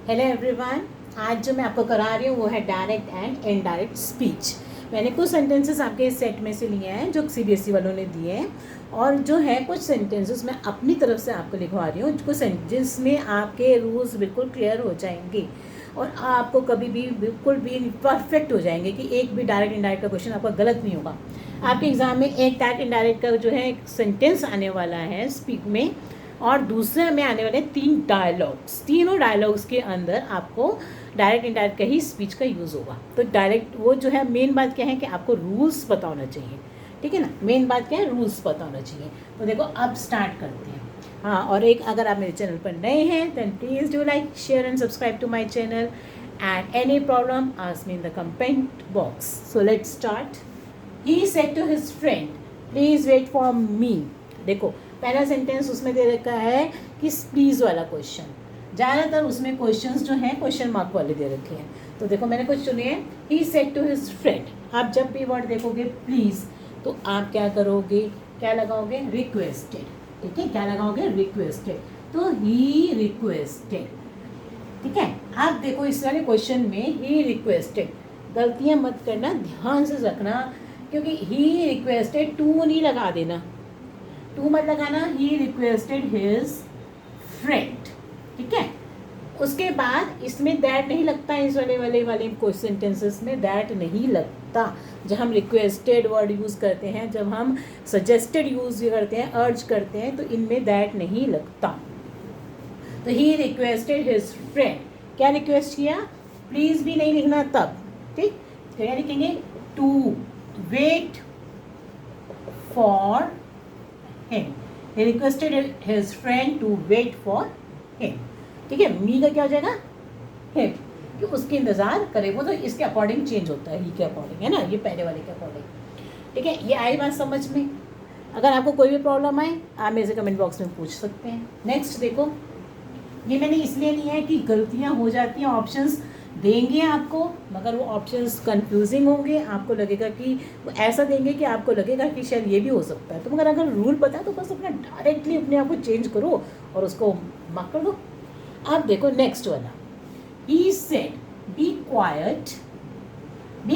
Hello everyone. आज जो मैं आपको करा रही हूँ वो है डायरेक्ट एंड इनडायरेक्ट स्पीच। मैंने कुछ सेंटेंसेस आपके इस सेट में से लिए हैं जो सीबीएसई वालों ने दिए हैं, और जो है कुछ सेंटेंसेस मैं अपनी तरफ से आपको लिखवा रही हूँ कुछ जिसमें आपके रूल्स बिल्कुल क्लियर हो जाएंगे और आपको कभी भी बिल्कुल भी परफेक्ट हो जाएंगे कि एक भी डायरेक्ट इनडायरेक्ट का क्वेश्चन आपका गलत नहीं होगा। आपके एग्जाम में एक डायरेक्ट इनडायरेक्ट का जो है एक सेंटेंस आने वाला है स्पीक में, और दूसरे में आने वाले 3 डायलॉग्स। तीनों डायलॉग्स के अंदर आपको डायरेक्ट इनडायरेक्ट का ही स्पीच का यूज़ होगा। तो डायरेक्ट वो जो है मेन बात क्या है कि आपको रूल्स पता होना चाहिए, ठीक है ना। मेन बात क्या है, रूल्स पता होना चाहिए। तो देखो अब स्टार्ट करते हैं। हाँ, और एक अगर आप मेरे चैनल पर नए हैं then please do like share and subscribe to my channel, and any problem ask me in the comment box. So let's start. He said to his friend please wait for me. देखो पहला sentence उसमें दे रखा है कि please वाला question. ज़्यादातर उसमें questions जो हैं क्वेश्चन मार्क वाले दे रखे हैं। तो देखो मैंने कुछ चुने हैं। He said to his friend. आप जब भी वर्ड देखोगे प्लीज़ तो आप क्या करोगे, क्या लगाओगे, रिक्वेस्टेड। ठीक है, क्या लगाओगे, रिक्वेस्टेड। तो ही रिक्वेस्टेड, ठीक है। आप देखो इस वाले क्वेश्चन में ही रिक्वेस्टेड, गलतियाँ मत करना, ध्यान से रखना, क्योंकि ही रिक्वेस्टेड टू नहीं लगा देना, टू मत लगाना। ही रिक्वेस्टेड हिज फ्रेंड, ठीक है। उसके बाद इसमें दैट नहीं लगता है, इस वाले क्वेश्चन सेंटेंसेस में दैट नहीं लगता। जब हम रिक्वेस्टेड वर्ड यूज़ करते हैं, जब हम सजेस्टेड यूज़ करते हैं, अर्ज करते हैं, तो इनमें दैट नहीं लगता। तो ही रिक्वेस्टेड हिज फ्रेंड, क्या रिक्वेस्ट किया, प्लीज़ भी नहीं लिखना तब, ठीक। तो क्या लिखेंगे, to wait for him. He requested his friend to wait for him. ठीक है, मी का क्या हो जाएगा, him, कि उसके इंतज़ार करे। वो तो इसके अकॉर्डिंग चेंज होता है, ही के अकॉर्डिंग, है ना, ये पहले वाले के अकॉर्डिंग। ठीक है, ये आई बात समझ में। अगर आपको कोई भी प्रॉब्लम आए आप मेरे से कमेंट बॉक्स में पूछ सकते हैं। नेक्स्ट देखो, ये मैंने इसलिए लिया है कि गलतियाँ हो जाती हैं, ऑप्शंस देंगे आपको मगर वो ऑप्शंस कंफ्यूजिंग होंगे। आपको लगेगा कि वो ऐसा देंगे कि आपको लगेगा कि शायद ये भी हो सकता है। तो मगर अगर रूल पता है तो बस अपना डायरेक्टली अपने आप को चेंज करो और उसको मार्क कर दो। अब देखो नेक्स्ट वाला, he said be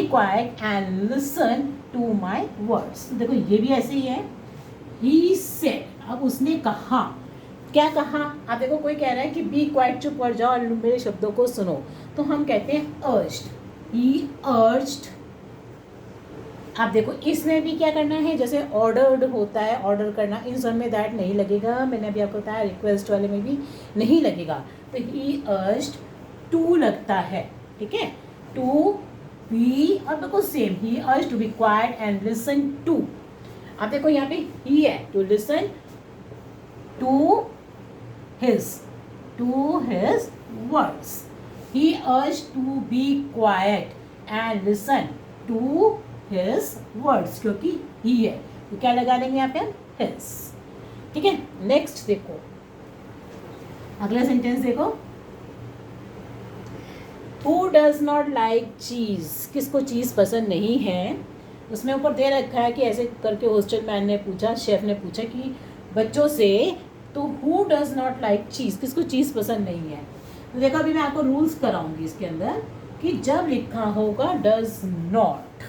quiet and listen to my words. देखो ये भी ऐसे ही है, ही सेड, अब उसने कहा, क्या कहा। आप देखो कोई कह रहा है कि बी क्वाइट, चुप कर जाओ और मेरे शब्दों को सुनो, तो हम कहते हैं अर्ज्ड, ही अर्ज्ड। आप देखो इसमें भी क्या करना है, जैसे ऑर्डर्ड होता है, ऑर्डर करना, इन सब में दैट नहीं लगेगा। मैंने अभी आपको बताया रिक्वेस्ट वाले में भी नहीं लगेगा। तो ही अर्ज्ड टू लगता है, ठीक है, टू बी, और बिल्कुल same, he urged to be quiet and listen to. आप देखो यहाँ पे ही है, to listen to his words. He urged to be quiet and listen to his words, क्योंकि he है तो क्या लगा लेंगे यहाँ पे, his, ठीक है। नेक्स्ट देखो, अगला सेंटेंस देखो, who does not like cheese, किसको चीज़ पसंद नहीं है। उसमें ऊपर दे रखा है कि ऐसे करके हॉस्टल मैन ने पूछा, शेफ ने पूछा कि बच्चों से, तो हु डज़ नॉट लाइक चीज़, किसको चीज़ पसंद नहीं है। तो देखो अभी मैं आपको रूल्स कराऊंगी इसके अंदर कि जब लिखा होगा डज नॉट,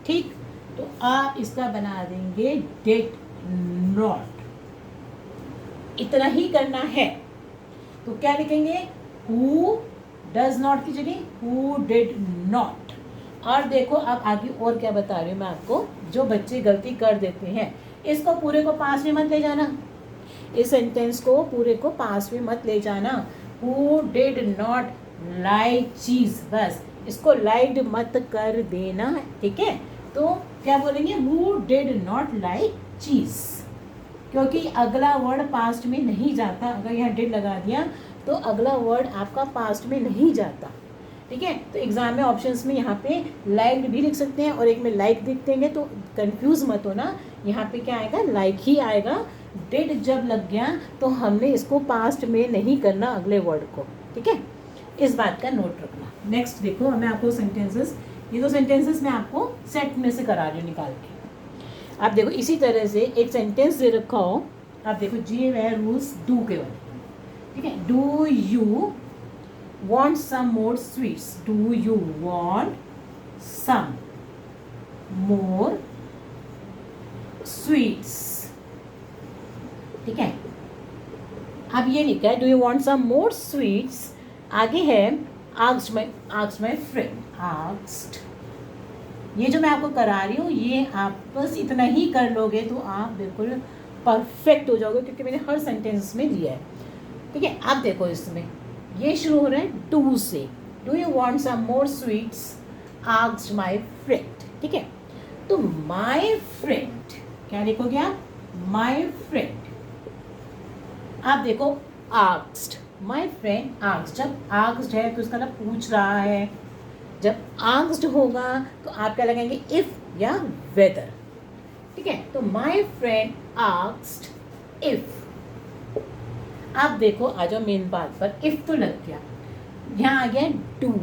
ठीक, तो आप इसका बना देंगे डिड नॉट, इतना ही करना है। तो क्या लिखेंगे, हु डज नॉट की जगह हु डिड नॉट। और देखो अब आगे और क्या बता रही हूँ मैं आपको, जो बच्चे गलती कर देते हैं इसको पूरे को पास में मत ले जाना, इस सेंटेंस को पूरे को पास में मत ले जाना। हु डिड नॉट लाइक चीज़, बस इसको लाइक मत कर देना, ठीक है। तो क्या बोलेंगे, हु डिड नॉट लाइक चीज़, क्योंकि अगला वर्ड पास्ट में नहीं जाता। अगर यहाँ डिड लगा दिया तो अगला वर्ड आपका पास्ट में नहीं जाता, ठीक है। तो एग्जाम में ऑप्शंस में यहाँ पे लाइक भी लिख सकते हैं और एक में लाइक लिख देंगे, तो कंफ्यूज मत होना, यहाँ पे क्या आएगा, लाइक ही आएगा। डिड जब लग गया तो हमने इसको पास्ट में नहीं करना अगले वर्ड को, ठीक है, इस बात का नोट रखना। नेक्स्ट देखो, मैं आपको सेंटेंसेस, ये दो सेंटेंसेस मैं आपको सेट में से करा रही हूँ निकाल के। आप देखो इसी तरह से एक सेंटेंस दे रखा हो, आप देखो जी वे रूल्स डू के वाले, ठीक है, do you want some more sweets. Do you want some more sweets? ठीक है, अब ये लिखा है do you want some more sweets. आगे है आस्क्ड माई फ्रेंड. आस्क्ड, ये जो मैं आपको करा रही हूँ ये आप बस इतना ही कर लोगे तो आप बिल्कुल परफेक्ट हो जाओगे, क्योंकि मैंने हर सेंटेंस में दिया है. ठीक है, आप देखो इसमें ये शुरू हो रहा है डू से. Do you want some more sweets asked my friend. ठीक है, तो माई फ्रेंड क्या लिखोगे आप? My friend. आप देखो आस्क्ड, माई फ्रेंड आस्क्ड. जब आस्क्ड है तो इसका मतलब पूछ रहा है. जब आस्क्ड होगा तो आप क्या लगाएंगे? इफ या वेदर. ठीक है, तो माई फ्रेंड आस्क्ड इफ. आप देखो आ जाओ मेन बात पर. इफ तो लग गया, यहाँ आ गया डू.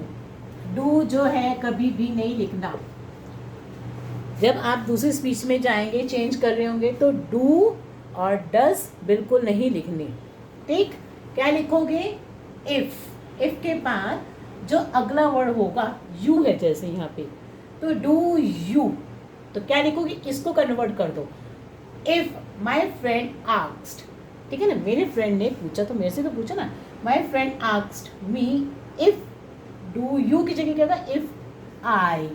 डू जो है कभी भी नहीं लिखना. जब आप दूसरी स्पीच में जाएंगे, चेंज कर रहे होंगे, तो डू और डज बिल्कुल नहीं लिखनी. ठीक, क्या लिखोगे? इफ. इफ के बाद जो अगला वर्ड होगा यू है, जैसे यहाँ पे, तो डू यू. तो क्या लिखोगे? इसको कन्वर्ट कर दो. If my friend asked. ठीक है ना, मेरे फ्रेंड ने पूछा, तो मेरे से तो पूछा ना. माई friend asked me if. Do you की जगह क्या होगा? If I.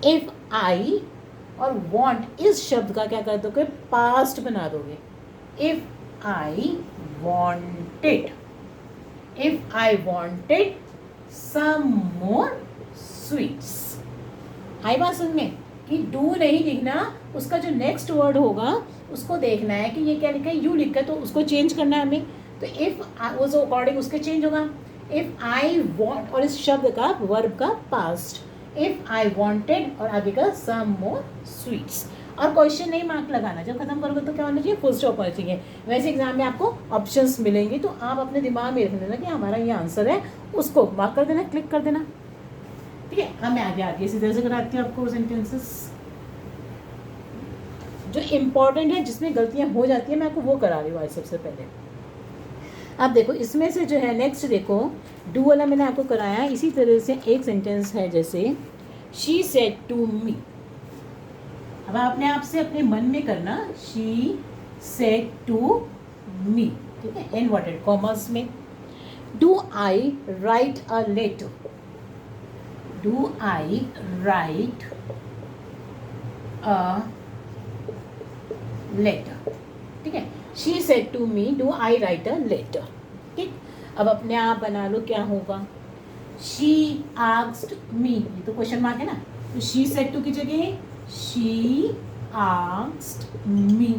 इफ आई और वॉन्ट इस शब्द का क्या कर दोगे? पास्ट बना दोगे. If I wanted. If I wanted some more sweets. I बात समझ में कि डू नहीं लिखना, उसका जो नेक्स्ट वर्ड होगा उसको देखना है कि ये क्या लिखा है, यू लिखा है, तो उसको चेंज करना है हमें. तो इफ उस अकॉर्डिंग उसके चेंज होगा. इफ आई वॉन्ट और इस शब्द का वर्ब का पास्ट. इफ आई वॉन्टेड और आगे का सम मोर स्वीट्स. और क्वेश्चन नहीं मार्क लगाना. जब खत्म करोगे तो क्या होना चाहिए? फुल स्टॉप होना चाहिए. वैसे एग्जाम में आपको ऑप्शंस मिलेंगे, तो आप अपने दिमाग में रख देना कि हमारा ये आंसर है, उसको मार्क कर देना, क्लिक कर देना. ठीक है, अब मैं आगे इसी तरह से कराती हूँ आपको सेंटेंसेस. जो इम्पॉर्टेंट है, जिसमें गलतियाँ हो जाती हैं, मैं आपको वो करा रही हूँ आज सबसे पहले. अब देखो इसमें से जो है नेक्स्ट देखो, डू वाला मैंने आपको कराया. इसी तरह से एक सेंटेंस है जैसे शी सेड टू मी. अब आपने आपसे अपने मन में करना. She said to me. ठीक है, इनवर्टेड कॉमर्स में. Do I write a letter. Do I write a letter. ठीक है, she said to me do I write a letter. ठीक, अब अपने आप बना लो क्या होगा. शी आस्क्ड मी, ये तो क्वेश्चन मार्क है ना, तो शी सेड टू की जगह शी आस्क्ड मी.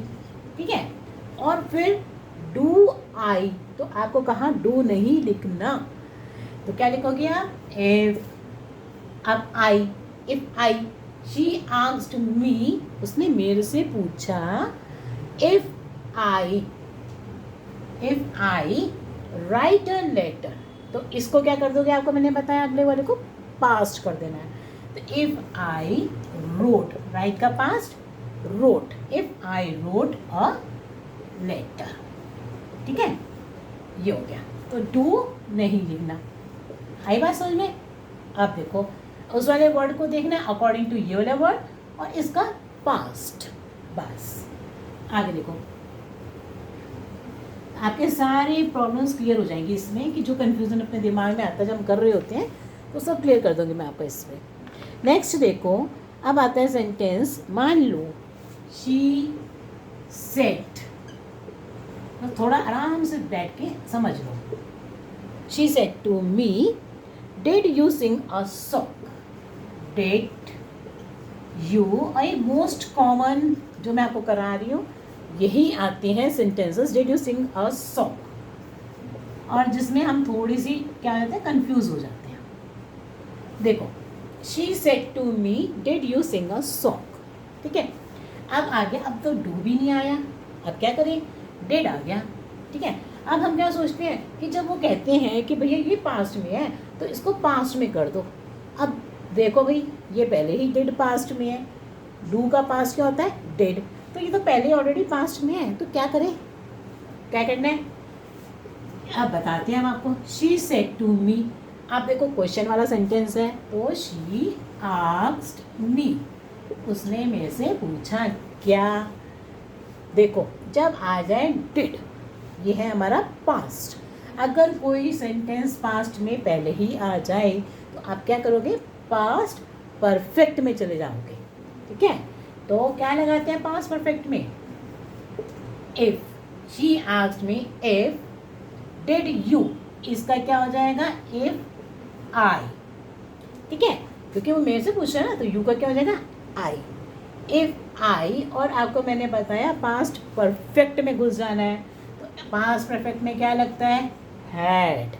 ठीक है, और फिर डू आई, तो आपको कहाँ डू नहीं लिखना, तो क्या लिखोगे आप? इफ. अब I, if I, she asked me, उसने मेरे से पूछा. If I write a letter, तो इसको क्या कर दोगे? आपको मैंने बताया अगले वाले को पास्ट कर देना है. तो इफ आई रोट, राइट का past wrote. If I wrote a letter. ठीक है, ये हो गया. तो डू नहीं लिखना. आई बात समझ में? अब देखो उस वाले वर्ड को देखना अकॉर्डिंग टू ये वाला वर्ड, और इसका पास्ट. बस आगे देखो, आपके सारे प्रॉब्लम्स क्लियर हो जाएंगी इसमें, कि जो कंफ्यूजन अपने दिमाग में आता है जब हम कर रहे होते हैं, तो सब क्लियर कर दूंगी मैं आपको इसमें. नेक्स्ट देखो, अब आता है सेंटेंस. मान लो शी सेड, तो थोड़ा आराम से बैठ के समझ लो. She said to me did you sing a song. Did you, और मोस्ट कॉमन जो मैं आपको करा रही हूँ यही आते हैं sentences. Did you sing a song, और जिसमें हम थोड़ी सी क्या कहते हैं, कंफ्यूज हो जाते हैं. देखो she said to me did you sing a song. ठीक है, अब आ गया. अब तो डू भी नहीं आया, अब क्या करें? डिड आ गया. ठीक है, अब हम क्या सोचते हैं कि जब वो कहते हैं कि भैया ये पास्ट में है, तो इसको पास्ट में कर दो. अब देखो भाई, ये पहले ही डिड पास्ट में है. डू का पास्ट क्या होता है? डिड. तो ये तो पहले ऑलरेडी पास्ट में है, तो क्या करें? क्या करना है? अब बताते हैं हम आपको। शी सेड टू मी, आप देखो क्वेश्चन वाला सेंटेंस है, तो शी आस्क्ड मी, उसने मेरे से पूछा क्या। देखो जब आ जाए डिड, ये है हमारा पास्ट। अगर कोई सेंटेंस पास्ट में पहले ही आ जाए तो आप क्या करोगे, पास्ट परफेक्ट में चले जाओगे। ठीक है, तो क्या लगाते हैं पास्ट परफेक्ट में, if. She asked me if did you, इसका क्या हो जाएगा, इफ आई। ठीक है, क्योंकि वो मेरे से पूछ रहा है ना, तो यू का क्या हो जाएगा, आई। इफ आई, और आपको मैंने बताया पास्ट परफेक्ट में घुस जाना है, तो पास्ट परफेक्ट में क्या लगता है, हैड।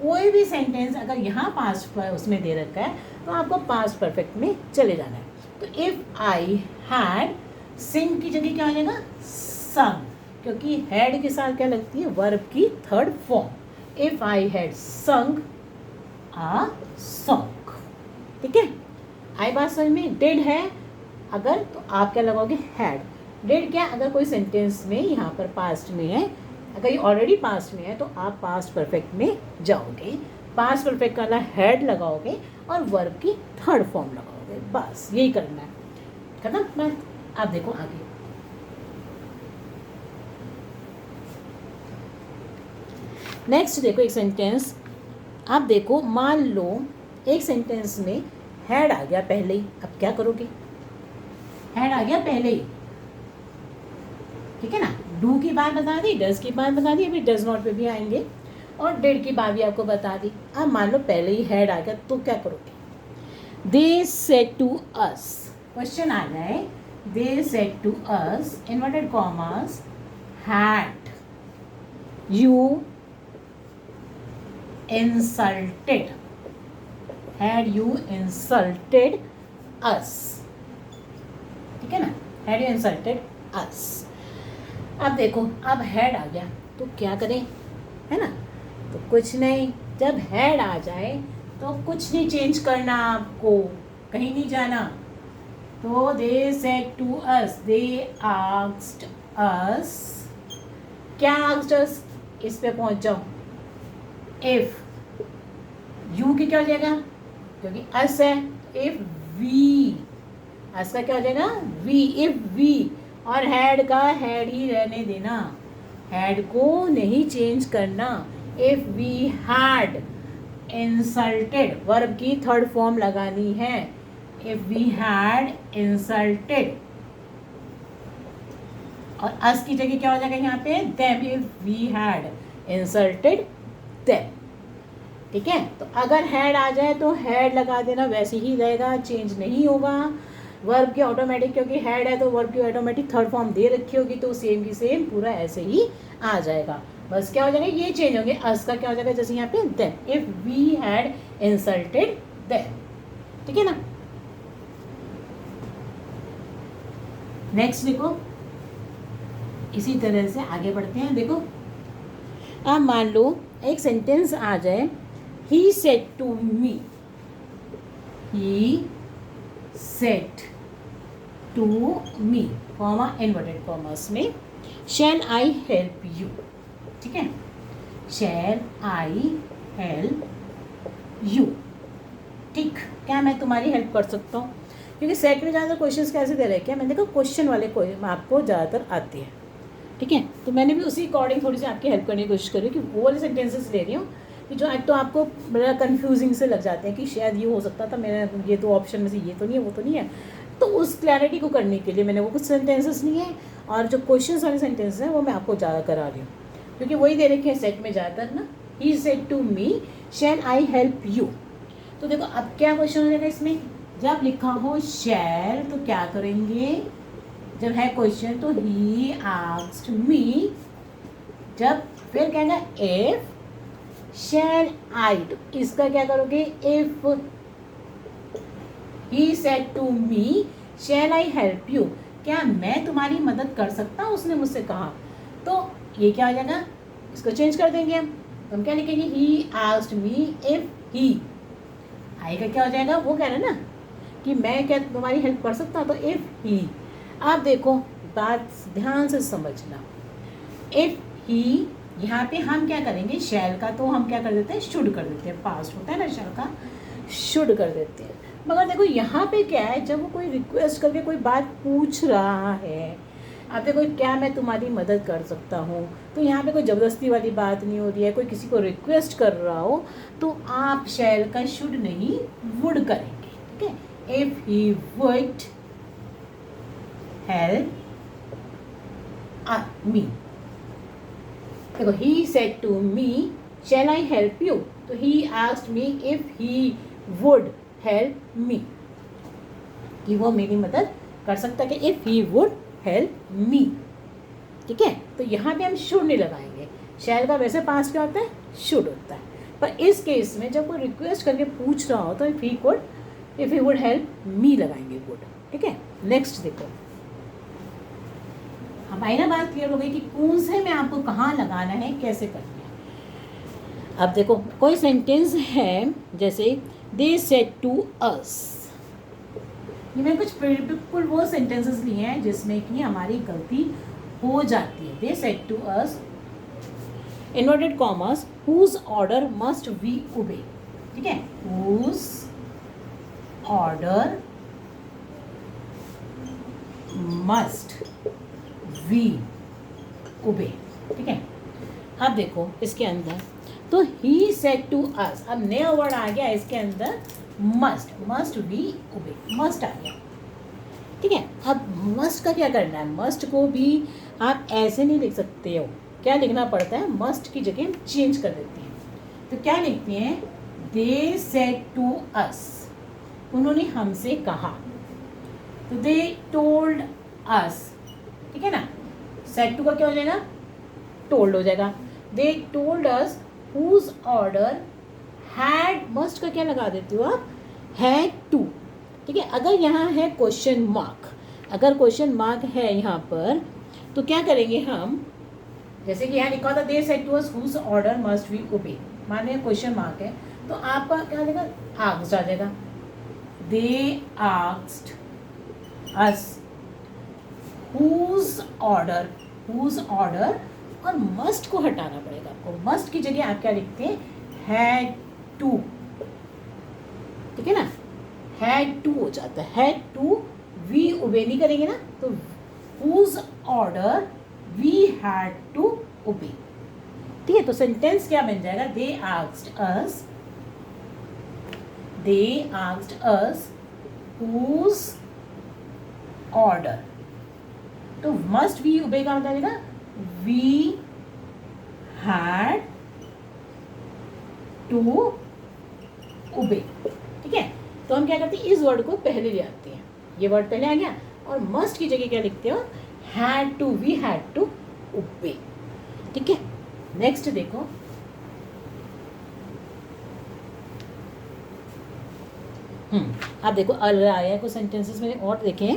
कोई भी सेंटेंस अगर यहाँ पास्ट उसमें दे रखा है तो आपको पास्ट परफेक्ट में चले जाना है। तो इफ आई हैड, सिंग की जगह क्या हो जाएगा, संग, क्योंकि हैड के साथ क्या लगती है, वर्ब की third form. If I had संग आ सॉन्ग। ठीक है, आई बात समझ में। डिड है अगर, तो आप क्या लगाओगे, हैड। डिड क्या, अगर कोई सेंटेंस में यहाँ पर पास्ट में है, अगर ये ऑलरेडी पास्ट में है तो आप पास्ट परफेक्ट में जाओगे, पास्ट परफेक्ट वाला हैड लगाओगे और वर्ब की थर्ड फॉर्म लगाओगे, बस यही करना है। खत्म बात। आप देखो आगे, नेक्स्ट देखो एक सेंटेंस। आप देखो मान लो एक सेंटेंस में हैड आ गया पहले ही, अब क्या करोगे, हैड आ गया पहले ही, ठीक है ना। डू की बात बता दी, डज की बात बता दी, अभी डज नॉट पे भी आएंगे, और डिड की बात भी आपको बता दी। अब मान लो पहले ही हैड आ गया तो क्या करोगे, they said to us, question आ जाए, they said to us inverted commas had you insulted, had you insulted us. ठीक है ना, हैड यू इंसल्टेड अस। अब देखो अब हैड आ गया तो क्या करें, है ना, तो कुछ नहीं, जब हैड आ जाए तो कुछ नहीं चेंज करना, आपको कहीं नहीं जाना। तो they said to us, they asked us, क्या आस्क्ड अस, इस पे पहुंच जाओ। इफ यू की क्या हो जाएगा, क्योंकि अस है, इफ वी, अस का क्या हो जाएगा, वी, इफ वी, और हैड का हैड ही रहने देना, हैड को नहीं चेंज करना। If we had insulted, verb की थर्ड फॉर्म लगानी है, इफ वी हैड इंसल्टेड, और अस की जगह क्या हो जाएगा यहाँ पे, them, if we had insulted them. ठीक है, तो अगर हैड आ जाए तो हैड लगा देना, वैसे ही रहेगा, चेंज नहीं होगा। वर्ब की ऑटोमेटिक, क्योंकि हैड है तो वर्ब की ऑटोमेटिक थर्ड फॉर्म दे रखी होगी, तो सेम की सेम पूरा ऐसे ही आ जाएगा। बस क्या हो जाएगा, ये चेंज होंगे, अस का क्या हो जाएगा, जैसे यहाँ पे them, if we had insulted them. ठीक है ना। नेक्स्ट देखो, इसी तरह से आगे बढ़ते हैं। देखो अब मान लो एक सेंटेंस आ जाए, he said to me, he said to me, comma inverted commas में, शैल आई हेल्प यू। ठीक है, शैल आई हेल्प यू। ठीक, क्या मैं तुम्हारी हेल्प कर सकता हूँ, क्योंकि सेट में ज़्यादातर क्वेश्चंस कैसे दे रहे हैं, क्या मैंने देखा क्वेश्चन वाले आपको ज़्यादातर आते हैं। ठीक है, तो मैंने भी उसी अकॉर्डिंग थोड़ी सी आपकी हेल्प करने की कोशिश करी कि वो वाले सेंटेंसेस ले रही हूँ कि जो तो आपको बड़ा कन्फ्यूजिंग से लग जाते हैं कि शायद ये हो सकता था, मेरा ये तो ऑप्शन में से ये तो नहीं है, वो तो नहीं है। तो उस क्लैरिटी को करने के लिए मैंने वो कुछ सेंटेंसेस नहीं है, और जो क्वेश्चन वाले सेंटेंसेस हैं वो मैं आपको ज़्यादा करा रही हूँ, क्योंकि वही दे रखे हैं सेट में ज़्यादातर ना। He said to me, shall I help you. तो देखो अब क्या क्वेश्चन हो जाएगा इसमें, जब लिखा हो शैल तो क्या करेंगे, जब है क्वेश्चन तो ही आस्क्ड मी, जब फिर कहना इफ शैल आई, तो इसका क्या करोगे, if he said to me shall I help you, क्या मैं तुम्हारी मदद कर सकता हूँ, उसने मुझसे कहा, तो ये क्या आ जाएगा, इसको चेंज कर देंगे हम क्या लिखेंगे, ही आस्क्ड मी इफ ही, आई का क्या हो जाएगा, वो कह रहे हैं ना कि मैं क्या तुम्हारी हेल्प कर सकता हूँ, तो इफ ही। आप देखो बात ध्यान से समझना, इफ ही यहाँ पे हम क्या करेंगे, शैल का तो हम क्या कर देते हैं, शुड कर देते हैं, पास्ट होता है ना शैल का, शुड कर देते हैं। मगर देखो यहाँ पे क्या है, जब वो कोई रिक्वेस्ट करके कोई बात पूछ रहा है, आप देखो क्या मैं तुम्हारी मदद कर सकता हूँ, तो यहाँ पे कोई ज़बरदस्ती वाली बात नहीं हो रही है, कोई किसी को रिक्वेस्ट कर रहा हो तो आप शैल का शुड नहीं वुड करेंगे, ठीक है। If he would help me, देखो he said to me shall I help you, तो he asked me if he would help me, कि वो मेरी मदद कर सकता है, कि if he would help me, ठीक है। तो यहाँ पे हम शुड नहीं लगाएंगे, शैल का वैसे पास्ट क्या होता है, शुड होता है, पर इस केस में जब कोई रिक्वेस्ट करके पूछ रहा हो तो इफ़ ही वुड हेल्प मी लगाएंगे वुड, ठीक है। नेक्स्ट देखो, हमारी ना बात क्लियर हो गई कि कौन से में आपको कहाँ लगाना है, कैसे करना है। अब देखो कोई सेंटेंस है जैसे दे सेड टू अस, ये मैंने कुछ बिल्कुल वो सेंटेंसेस लिए हैं जिसमें कि हमारी गलती हो जाती है। They said to us inverted commas whose order must we obey, ठीक है, whose order must we obey, ठीक है। अब देखो इसके अंदर तो ही सेड टू अस, अब नया वर्ड आ गया इसके अंदर, मस्ट वी ओबे, मस्ट आ गया, ठीक है। अब मस्ट का क्या करना है, मस्ट को भी आप ऐसे नहीं लिख सकते हो, क्या लिखना पड़ता है, मस्ट की जगह हम चेंज कर देते हैं, तो क्या लिखते हैं, दे सेड टू अस, उन्होंने हमसे कहा, तो दे टोल्ड अस, ठीक है ना, सेड टू का क्या हो जाएगा, टोल्ड हो जाएगा, they told us whose order had, must का क्या लगा देती हो आप, हैड टू, ठीक है। अगर यहाँ है क्वेश्चन मार्क, अगर क्वेश्चन मार्क है यहाँ पर तो क्या करेंगे हम, जैसे कि यहाँ लिखा होता they said to us whose order must we obey, मान लिया क्वेश्चन मार्क है तो आपका क्या देगा, आस्क्ड आ जाएगा, they asked us whose order, और मस्ट को हटाना पड़ेगा आपको, मस्ट की जगह आप क्या लिखते हैं, हैड टू, ठीक है ना, हैड टू हो जाता है, हैड टू वी ओबे नहीं करेंगे ना, तो whose order we had to obey, ठीक है। तो सेंटेंस क्या बन जाएगा, they asked us whose order, तो मस्ट वी ओबे का मतलब आएगा, वी हैड टू ओबे, ठीक है। तो हम क्या करते हैं, इस वर्ड को पहले ले आते हैं, ये वर्ड पहले आ गया, और मस्ट की जगह क्या लिखते हो, had to, we had to obey, ठीक है। नेक्स्ट देखो, अब देखो अलग आया है कुछ सेंटेंसेस में और देखें।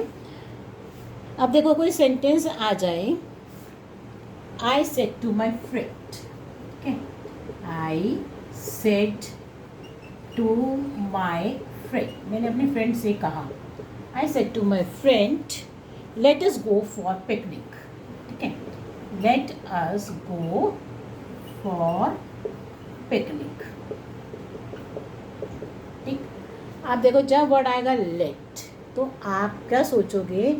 अब देखो कोई सेंटेंस आ जाए, I said to my friend, ठीक है, I said to my friend, मैंने अपने फ्रेंड से कहा, I said to my friend let us go for picnic, ठीक है, let us go for picnic, ठीक। आप देखो जब वर्ड आएगा लेट, तो आप क्या सोचोगे,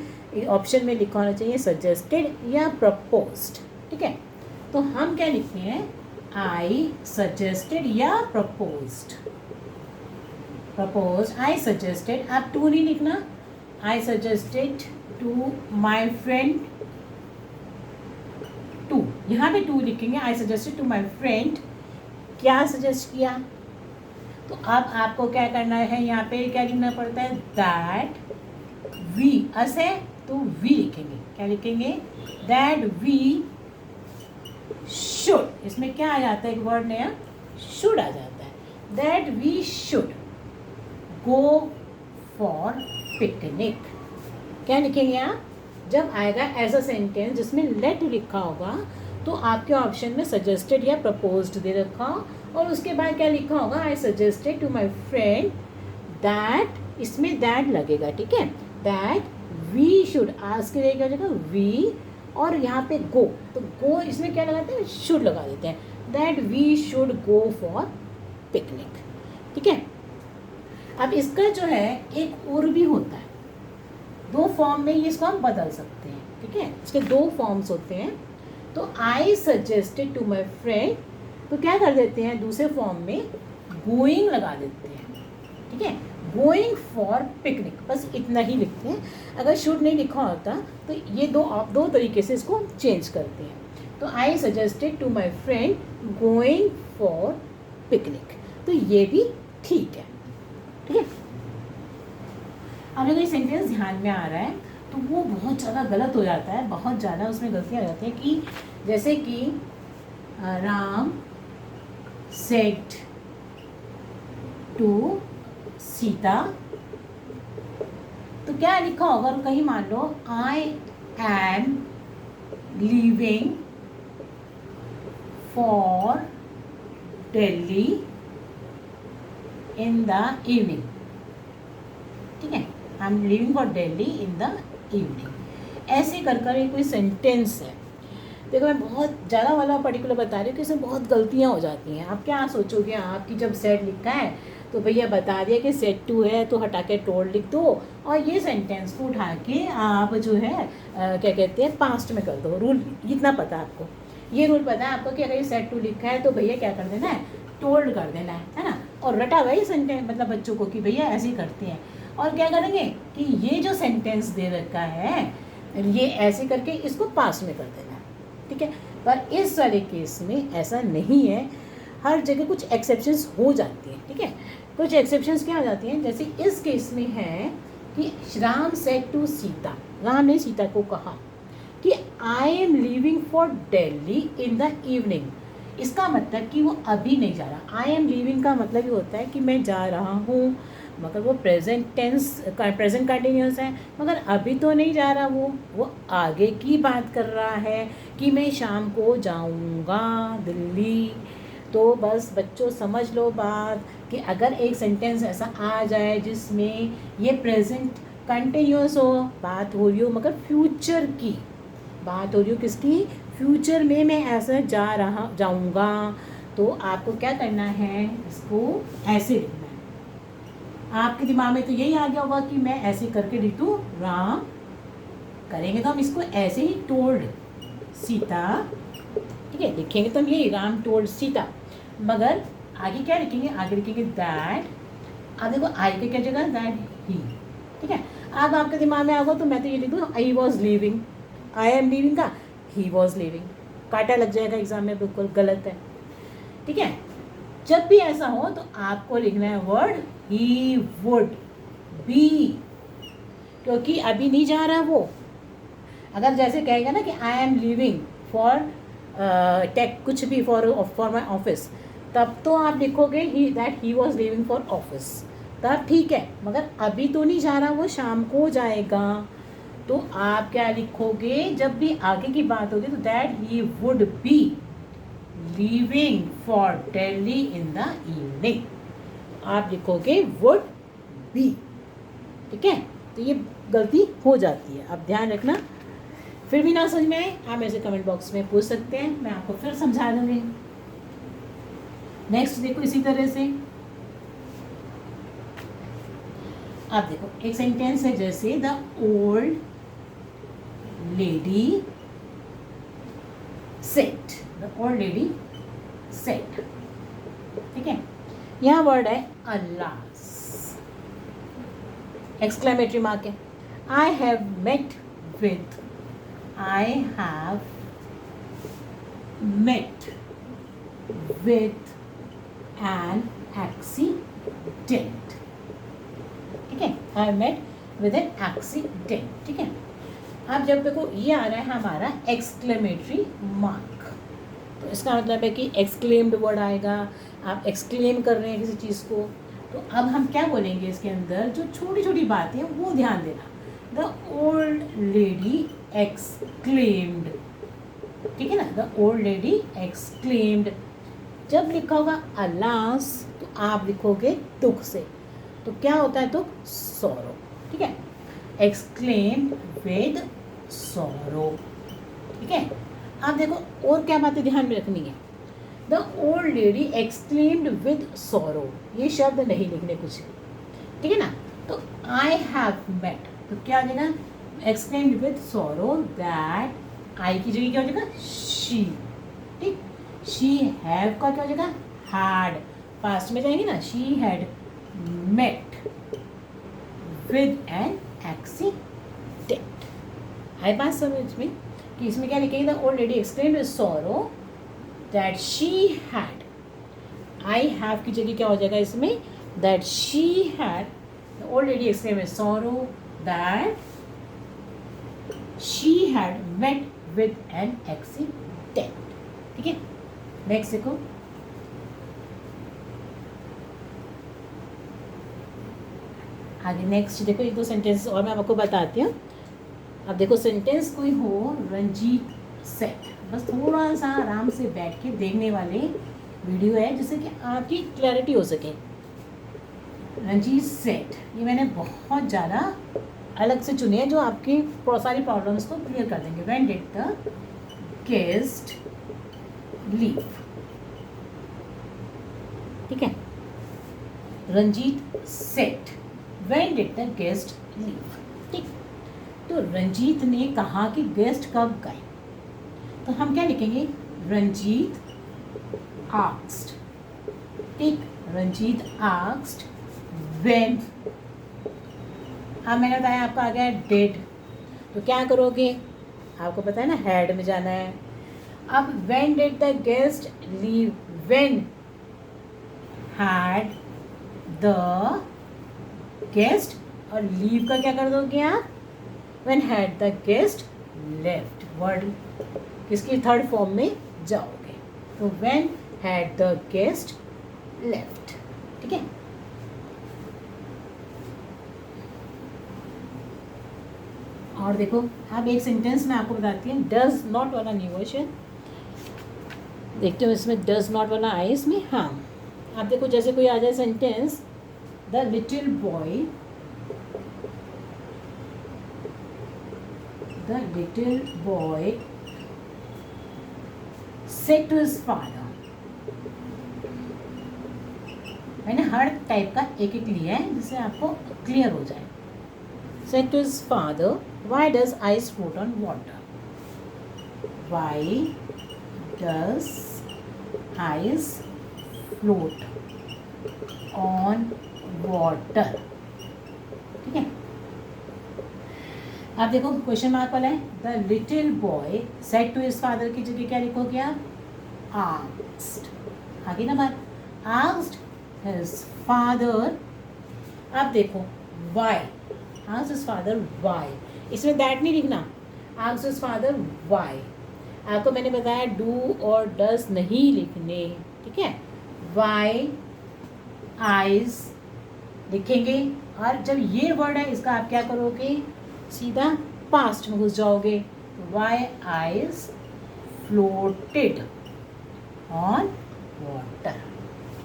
ऑप्शन में लिखा होना चाहिए सजेस्टेड या प्रपोज्ड, ठीक है। तो हम क्या लिखते हैं, आई सजेस्टेड या प्रपोज्ड, आई सजेस्टेड, आप टू नहीं लिखना, I suggested to my friend to, यहाँ पे टू लिखेंगे, I suggested to my friend, क्या सजेस्ट किया, तो अब आपको क्या करना है, यहाँ पे क्या लिखना पड़ता है, दैट वी, अस है तो वी लिखेंगे, क्या लिखेंगे, दैट वी शुड, इसमें क्या आ जाता है, एक वर्ड नया शुड आ जाता है, that we should go for picnic, क्या लिखेंगे आप, जब आएगा ऐसा सेंटेंस जिसमें लेट लिखा होगा तो आपके ऑप्शन में सजेस्टेड या प्रपोज्ड दे रखा, और उसके बाद क्या लिखा होगा, I suggested to my friend that, इसमें दैट लगेगा, ठीक है, दैट वी शुड, आज के लिए क्या हो जाएगा, वी और यहाँ पे गो, तो गो इसमें क्या लगाते हैं, शुड लगा देते हैं, that we should go for picnic. ठीक है, अब इसका जो है एक और भी होता है, दो फॉर्म में ये इसको हम बदल सकते हैं। ठीक है, इसके दो फॉर्म्स होते हैं। तो I suggested to my friend, तो क्या कर देते हैं, दूसरे फॉर्म में गोइंग लगा देते हैं। ठीक है, गोइंग फॉर पिकनिक, बस इतना ही लिखते हैं। अगर शुड नहीं लिखा होता तो ये आप दो तरीके से इसको चेंज करते हैं। तो I suggested to my friend going for picnic, तो ये भी ठीक है। ठीक है, अब अगर ये सेंटेंस ध्यान में आ रहा है तो वो बहुत ज़्यादा गलत हो जाता है, बहुत ज़्यादा उसमें गलतियाँ आ जाती हैं, कि जैसे कि राम सेड टू सीता, तो क्या लिखा होगा, कहीं मान लो I am leaving for Delhi in the evening. ठीक है, I am living for Delhi in the evening. ऐसे कर ये कोई सेंटेंस है। देखो मैं बहुत ज़्यादा वाला पर्टिकुलर बता रही हूँ कि इसमें बहुत गलतियाँ हो जाती हैं। आप क्या सोचोगे, आपकी जब सेट लिखा है तो भैया बता दिया कि सेट टू है तो हटा के टोल्ड लिख दो, और ये सेंटेंस को उठा के आप जो है क्या कहते हैं पास्ट में कर दो। रूल इतना पता है आपको, ये रूल पता है आपको कि अगर ये सेट टू लिखा है तो भैया क्या कर देना है, टोल्ड कर देना है ना। और रटा वही सेंटेंस मतलब बच्चों को कि भैया ऐसे ही करते हैं। और क्या करेंगे कि ये जो सेंटेंस दे रखा है ये ऐसे करके इसको पास्ट में कर देना है। ठीक है, पर इस वाले केस में ऐसा नहीं है, हर जगह कुछ एक्सेप्शंस हो जाती हैं। ठीक है, कुछ एक्सेप्शंस क्या हो जाती हैं, जैसे इस केस में है कि राम सेड टू सीता, राम ने सीता को कहा कि I am leaving for Delhi in the evening. इसका मतलब कि वो अभी नहीं जा रहा। आई एम लीविंग का मतलब ये होता है कि मैं जा रहा हूँ, मगर वो प्रेजेंट टेंस प्रेजेंट कंटिन्यूस है, मगर अभी तो नहीं जा रहा, वो आगे की बात कर रहा है कि मैं शाम को जाऊँगा दिल्ली। तो बस बच्चों समझ लो बात कि अगर एक सेंटेंस ऐसा आ जाए जिसमें ये प्रेजेंट कंटिन्यूस हो, बात हो रही हो मगर फ्यूचर की बात हो रही हो, किसकी, फ्यूचर में मैं ऐसा जाऊँगा, तो आपको क्या करना है, इसको ऐसे लिखना है। आपके दिमाग में तो यही आ गया होगा कि मैं ऐसे करके लिख दूँ राम, करेंगे तो हम इसको ऐसे ही टोल्ड सीता। ठीक है, लिखेंगे तो हम यही राम टोल्ड सीता, मगर आगे क्या लिखेंगे, आगे लिखेंगे दैट। अब देखो आई के क्या जगह, दैट ही। ठीक है, अब आपके दिमाग में आ गया तो मैं तो ये लिख दूँ I was living, I am living का ही वॉज लिविंग, काटा लग जाएगा एग्जाम में, बिल्कुल गलत है। ठीक है, जब भी ऐसा हो तो आपको लिखना है वर्ड ही वुड बी, क्योंकि अभी नहीं जा रहा वो। अगर जैसे कहेगा ना कि I am living for take कुछ भी फॉर माई ऑफिस, तब तो आप लिखोगे ही that he was living for office, तब ठीक है, मगर अभी तो नहीं जा रहा, वो शाम को जाएगा। तो आप क्या लिखोगे, जब भी आगे की बात होगी तो that he would be leaving for Delhi in the evening, आप लिखोगे वुड बी। ठीक है, तो ये गलती हो जाती है, आप ध्यान रखना। फिर भी ना समझ में आए आप मेरे से कमेंट बॉक्स में पूछ सकते हैं, मैं आपको फिर समझा दूंगी। नेक्स्ट देखो इसी तरह से, अब देखो एक सेंटेंस है जैसे the old lady said, the old lady said. ठीक है, यहाँ वर्ड है अल्लास, एक्सक्लेमेटरी मार्क है। I have met with, I have met with an accident। ठीक है, I met with an accident। ठीक है, अब जब देखो ये आ रहा है हमारा एक्सक्लेमेटरी मार्क, तो इसका मतलब है कि एक्सक्लेम्ड वर्ड आएगा, आप एक्सक्लेम कर रहे हैं किसी चीज़ को। तो अब हम क्या बोलेंगे, इसके अंदर जो छोटी छोटी बातें हैं वो ध्यान देना। द ओल्ड लेडी एक्सक्लेम्ड, ठीक है ना, द ओल्ड लेडी एक्सक्लेम्ड। जब लिखा होगा अलास तो आप लिखोगे दुख से, तो क्या होता है दुख, सॉरो। ठीक है, एक्सक्लेम्ड विद सॉरो। ठीक है। अब देखो और क्या बातें ध्यान में रखनी है। The old lady exclaimed with सोरो, ये शब्द नहीं लिखने कुछ, ठीक है ना। तो आई हैव मेट, तो क्या हो जाएगा, एक्सक्लेम्ड विद सोरो दैट, आई की जगह क्या हो जाएगा शी, ठीक। शी हैव का क्या हो जाएगा हैड, पास्ट में जाएंगे ना, she had met with an accident. हाई पास समझ में कि इसमें क्या लिखेंगे, the old lady exclaimed with sorrow that she had, I have की जगह क्या हो जाएगा इसमें, that she had, the old lady exclaimed with sorrow that she had met with an accident, ठीक है। नेक्स्ट देखो, आगे नेक्स्ट देखो, एक दो सेंटेंस और मैं आपको बताती हूँ। अब देखो सेंटेंस कोई हो, रंजीत सेट, बस थोड़ा सा आराम से बैठ के देखने वाले वीडियो है जिससे कि आपकी क्लैरिटी हो सके। रंजीत सेट, ये मैंने बहुत ज़्यादा अलग से चुने हैं जो आपकी सारी प्रॉब्लम्स को क्लियर कर देंगे। When did the guest leave, ठीक है। Ranjit said when did the guest leave, ठीक। तो रंजीत ने कहा कि गेस्ट कब गए, तो हम क्या लिखेंगे, रंजीत आस्क्ड, ठीक। रंजीत आस्क्ड व्हेन, अब मैंने बताया आपका आ गया डिड, तो क्या करोगे, आपको पता है ना हैड में जाना है। अब when did the guest leave, when had the guest, और लीव का क्या कर दोगे आप, when had the guest left, word किसकी थर्ड फॉर्म में जाओगे, तो when had the guest left, ठीक है। और देखो अब एक सेंटेंस में आपको बताती हूँ, डज नॉट वाला न्यू वर्जन, देखते हो इसमें डज नॉट वाला आए इसमें, हाँ। आप देखो जैसे कोई आ जाए sentence, the little boy, the little boy said to his father, मैंने हर टाइप का एक एक लिया है जिससे आपको क्लियर हो जाए। Said to his father, why does ice float on water, why does ice float on water, ठीक है। अब देखो क्वेश्चन मार्क वाला है, the little boy said to his father की जगह क्या लिखोगे आप, आस्क्ड, आगे ना बात, आस्क्ड हिज फादर। अब देखो why, asked his father why, इसमें दैट नहीं लिखना, आस्क्ड हिज फादर वाई। आपको मैंने बताया डू और डज नहीं लिखने, ठीक है। वाई आइज लिखेंगे, और जब ये वर्ड है इसका आप क्या करोगे, सीधा पास्ट में घुस जाओगे, why ice floated on water,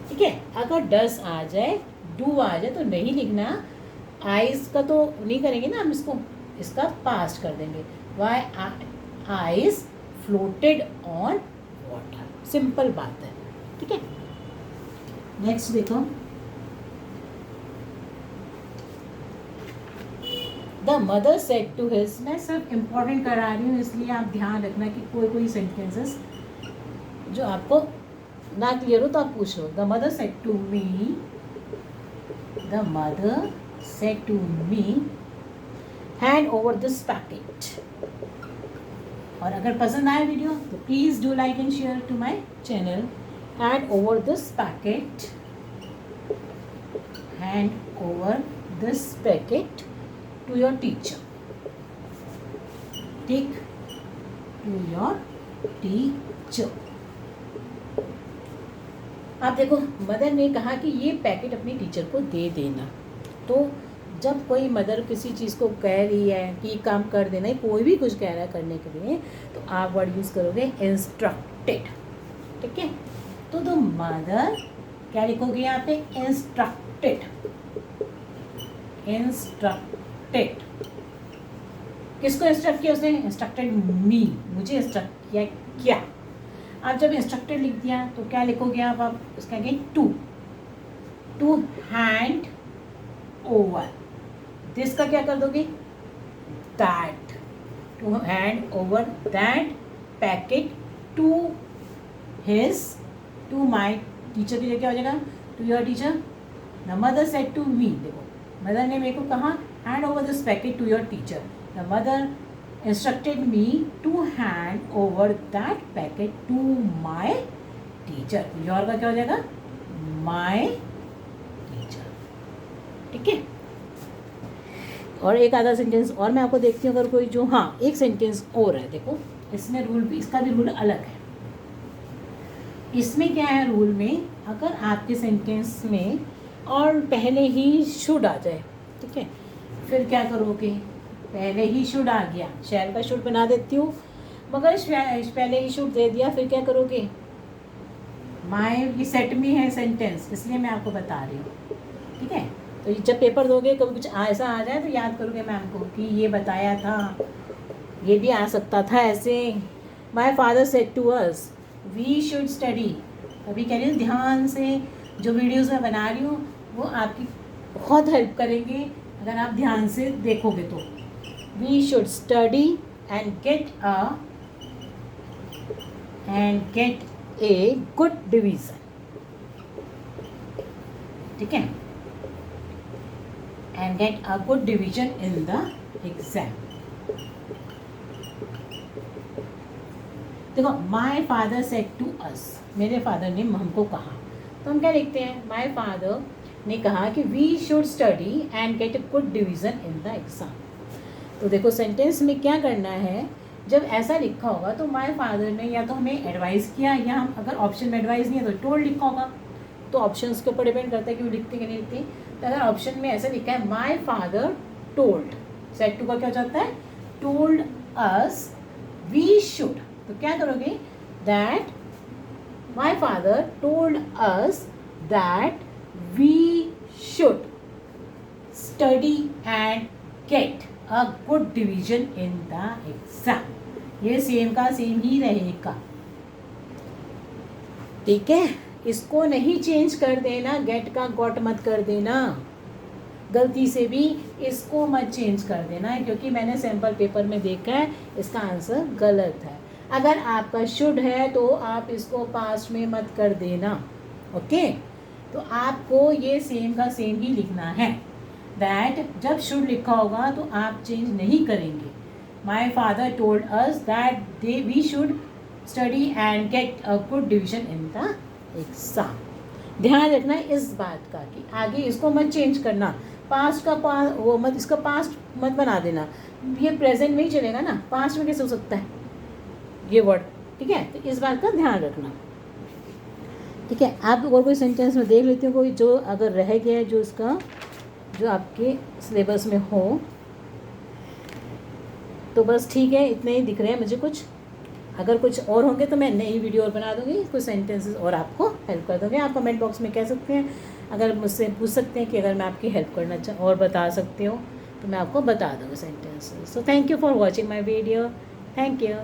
ठीक है। अगर डस आ जाए, डू आ जाए तो नहीं लिखना, आइज का तो नहीं करेंगे ना हम इसको, इसका पास्ट कर देंगे, why ice floated on water, simple बात है, ठीक है। नेक्स्ट देखो, the mother said to his, मैं सिर्फ इम्पॉर्टेंट करा रही हूँ इसलिए आप ध्यान रखना कि कोई कोई सेंटेंसेस जो आपको ना क्लियर हो तो आप पूछ लो। The mother said to me, the mother said to me hand over this packet. और अगर पसंद आए वीडियो तो please do like and share to my channel. Hand over this packet, hand over this packet to your teacher, take to your teacher। आप देखो mother ने कहा कि ये पैकेट अपनी टीचर को दे देना, तो जब कोई मदर किसी चीज़ को कह रही है कि काम कर देना, कोई भी कुछ कह रहा है करने के लिए, तो आप वर्ड यूज़ करोगे इंस्ट्रक्टेड, ठीक है। तो द मदर क्या लिखोगे यहाँ पे, इंस्ट्रक्टेड, इंस्ट्रक्टेड, किसको इंस्ट्रक्ट किया उसने? इंस्ट्रक्टेड मी, मुझे इंस्ट्रक्ट किया क्या। अब जब इंस्ट्रक्टेड लिख दिया तो क्या लिखोगे आप इसका आगे टू हैंड ओवर, दिस का क्या कर दोगे? That, to hand over that packet to my teacher की जगह क्या हो जाएगा? To your teacher. The mother said to me, देखो मदर ने मेरे को कहा hand over this packet to your teacher. The mother instructed me to hand over that packet to my teacher. Your का क्या हो जाएगा? My teacher. ठीक है। और एक आधा सेंटेंस और मैं आपको देखती हूँ अगर कोई जो, हाँ एक सेंटेंस और है, देखो इसमें रूल भी, इसका भी रूल अलग है। इसमें क्या है रूल में, अगर आपके सेंटेंस में और पहले ही शुड आ जाए, ठीक है, फिर क्या करोगे? पहले ही शुड आ गया, शहर का शुड बना देती हूँ, मगर पहले ही शुड दे दिया, फिर क्या करोगे? माय, ये सेट में है सेंटेंस, इसलिए मैं आपको बता रही हूँ। ठीक है, तो जब पेपर दोगे कभी कुछ ऐसा आ जाए तो याद करोगे मैम को कि ये बताया था, ये भी आ सकता था ऐसे। My father said to us we should study. अभी कह रही हूँ ध्यान से, जो वीडियोस मैं बना रही हूँ वो आपकी बहुत हेल्प करेंगे अगर आप ध्यान से देखोगे तो। We should study and get a good division. ठीक है, and get a good division in the exam. देखो my father said to us, मेरे फादर ने हमको कहा, तो हम क्या लिखते हैं? माई फादर ने कहा कि we should study and get a good division in the exam. तो देखो सेंटेंस में क्या करना है, जब ऐसा लिखा होगा तो माई फादर ने या तो हमें एडवाइस किया, या हम अगर ऑप्शन में एडवाइस नहीं है तो टोल्ड लिखा होगा, तो ऑप्शंस के ऊपर डिपेंड करता है कि वो लिखते कि नहीं लिखते। तो अगर ऑप्शन में ऐसा लिखा है my father told, said to का क्या हो जाता है? टोल्ड अस वी शुड, तो क्या करोगे? That my father told us that we should study and get a good division in the exam. ये सेम का सेम ही रहेगा। ठीक है, इसको नहीं चेंज कर देना, गेट का गॉट मत कर देना, गलती से भी इसको मत चेंज कर देना, क्योंकि मैंने सैम्पल पेपर में देखा है इसका आंसर गलत है। अगर आपका शुड है तो आप इसको पास्ट में मत कर देना। ओके, तो आपको ये सेम का सेम ही लिखना है। दैट जब शुड लिखा होगा तो आप चेंज नहीं करेंगे। My father told us that we should study and get a good division in the exam. ध्यान रखना इस बात का कि आगे इसको मत चेंज करना, पास्ट का वो मत, इसका पास्ट मत बना देना। ये प्रेजेंट में ही चलेगा ना, पास्ट में कैसे हो सकता है ये वर्ड। ठीक है, तो इस बात का ध्यान रखना। ठीक है, आप और कोई सेंटेंस में देख लेते हो कोई जो अगर रह गया है, जो इसका जो आपके सिलेबस में हो, तो बस ठीक है, इतने ही दिख रहे हैं मुझे कुछ। अगर कुछ और होंगे तो मैं नई वीडियो और बना दूँगी, कुछ सेंटेंसेस और आपको हेल्प कर दूँगी। आप कमेंट बॉक्स में कह सकते हैं, अगर मुझसे पूछ सकते हैं कि अगर मैं आपकी हेल्प करना और बता सकती हूँ तो मैं आपको बता दूँगी sentences. So thank you for watching my video. Thank you.